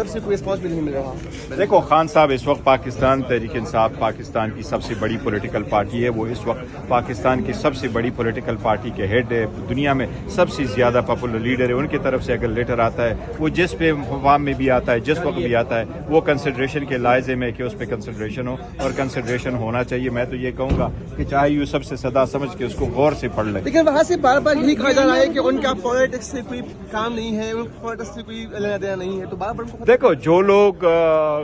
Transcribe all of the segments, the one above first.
طرف سے کوئی رسپانس بھی نہیں مل رہا؟ دیکھو خان صاحب اس وقت پاکستان تحریک انصاف پاکستان کی سب سے بڑی پولیٹیکل پارٹی ہے، وہ اس وقت پاکستان کی سب سے بڑی پولیٹیکل پارٹی کے ہیڈ ہے، دنیا میں سب سے زیادہ پاپولر لیڈر ہے۔ ان کی طرف سے اگر لیٹر آتا ہے وہ جس پہ عوام میں بھی آتا ہے، جس وقت بھی آتا ہے، وہ کنسیڈریشن کے لائزم ہے کہ اس پہ کنسیڈریشن ہو، اور کنسیڈریشن ہونا چاہیے۔ میں تو یہ کہوں گا کہ چاہے یوسف سے صدا سمجھ کے اس کو غور سے پڑھ لیں۔ لیکن وہاں سے بار بار یہی کہا جا رہا ہے کہ ان کا پالیٹکس سے کوئی کام نہیں ہے، ان پالیٹکس سے کوئی لینا دینا نہیں ہے، تو بار بار دیکھو جو لوگ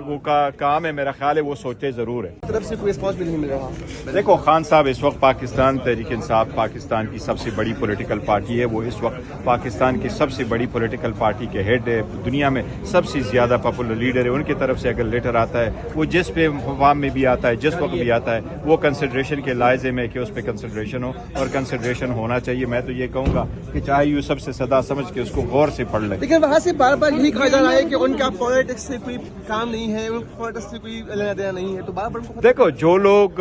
وہ کا کام ہے، میرا خیال ہے وہ سوچتے ضرور ہے۔ طرف سے کوئی رسپانس بھی نہیں مل رہا؟ دیکھو خان صاحب اس وقت پاکستان تحریک انصاف پاکستان کی سب سے بڑی پولیٹیکل پارٹی ہے، وہ اس وقت پاکستان کی سب سے بڑی پولیٹیکل پارٹی کے ہیڈ ہے، دنیا میں سب سے زیادہ پاپولر لیڈر ہے۔ ان کی طرف سے اگر لیٹر آتا ہے وہ جس پہ عوام میں بھی آتا ہے، جس وقت بھی آتا ہے، وہ کنسیڈریشن کے لائزم ہے کہ اس پہ کنسیڈریشن ہو، اور کنسیڈریشن ہونا چاہیے۔ میں تو یہ کہوں گا کہ چاہے یوسف سے صدا سمجھ کے اس کو غور سے پڑھ لیں۔ لیکن وہاں سے بار بار یہی کہا جا رہا ہے کہ ان کا پالیٹکس سے کوئی کام نہیں ہے، ان پالیٹکس سے کوئی لینا دینا نہیں ہے، تو بار بار دیکھو جو لوگ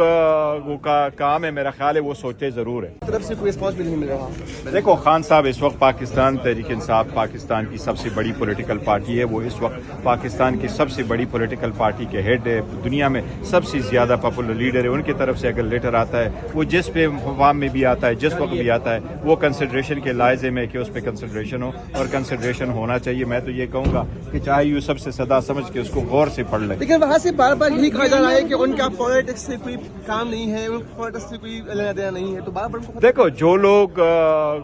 وہ کا کام ہے، میرا خیال ہے وہ سوچتے ضرور ہے۔ طرف سے کوئی رسپانس بھی نہیں مل رہا؟ دیکھو خان صاحب اس وقت پاکستان تحریک انصاف پاکستان کی سب سے بڑی پولیٹیکل پارٹی ہے، وہ اس وقت پاکستان کی سب سے بڑی پولیٹیکل پارٹی کے ہیڈ ہے، دنیا میں سب سے زیادہ پاپولر لیڈر ہے۔ ان کی طرف سے اگر لیٹر آتا ہے وہ جس پہ عوام میں بھی آتا ہے، جس وقت بھی آتا ہے، وہ کنسیڈریشن کے لائزم ہے کہ اس پہ کنسیڈریشن ہو، اور کنسیڈریشن ہونا چاہیے۔ میں تو یہ کہوں گا کہ چاہے یوسف سے صدا سمجھ کے اس کو غور سے پڑھ لیں۔ لیکن وہاں سے بار بار یہی کہا جا رہا ہے کہ ان کا پالیٹکس سے کوئی کام نہیں ہے، ان پالیٹکس سے کوئی لینا دینا نہیں ہے، تو بار بار دیکھو جو لوگ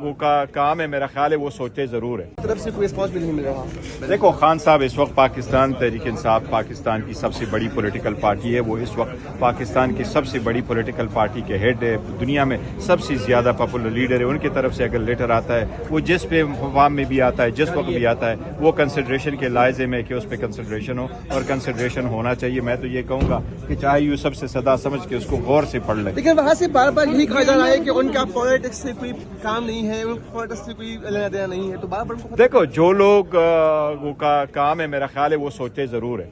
وہ کا کام ہے، میرا خیال ہے وہ سوچتے ضرور ہے۔ طرف سے کوئی رسپانس بھی نہیں مل رہا؟ دیکھو خان صاحب اس وقت پاکستان تحریک انصاف پاکستان کی سب سے بڑی پولیٹیکل پارٹی ہے، وہ اس وقت پاکستان کی سب سے بڑی پولیٹیکل پارٹی کے ہیڈ ہے، دنیا میں سب سے زیادہ پاپولر لیڈر ہے۔ ان کی طرف سے اگر لیٹر آتا ہے وہ جس پہ عوام میں بھی آتا ہے، جس وقت بھی آتا ہے، وہ کنسیڈریشن کے لائزم ہے کہ اس پہ کنسیڈریشن ہو، اور کنسیڈریشن ہونا چاہیے۔ میں تو یہ کہوں گا کہ چاہے یوسف سے صدا سمجھ کے اس کو غور سے پڑھ لیں۔ لیکن وہاں سے بار بار یہی کہا جا رہا ہے کہ ان کا پالیٹکس سے کوئی کام نہیں ہے، ان پالیٹکس سے کوئی لینا دینا نہیں ہے، تو بار بار دیکھو جو لوگ وہ کا کام ہے، میرا خیال ہے وہ سوچتے ضرور ہے۔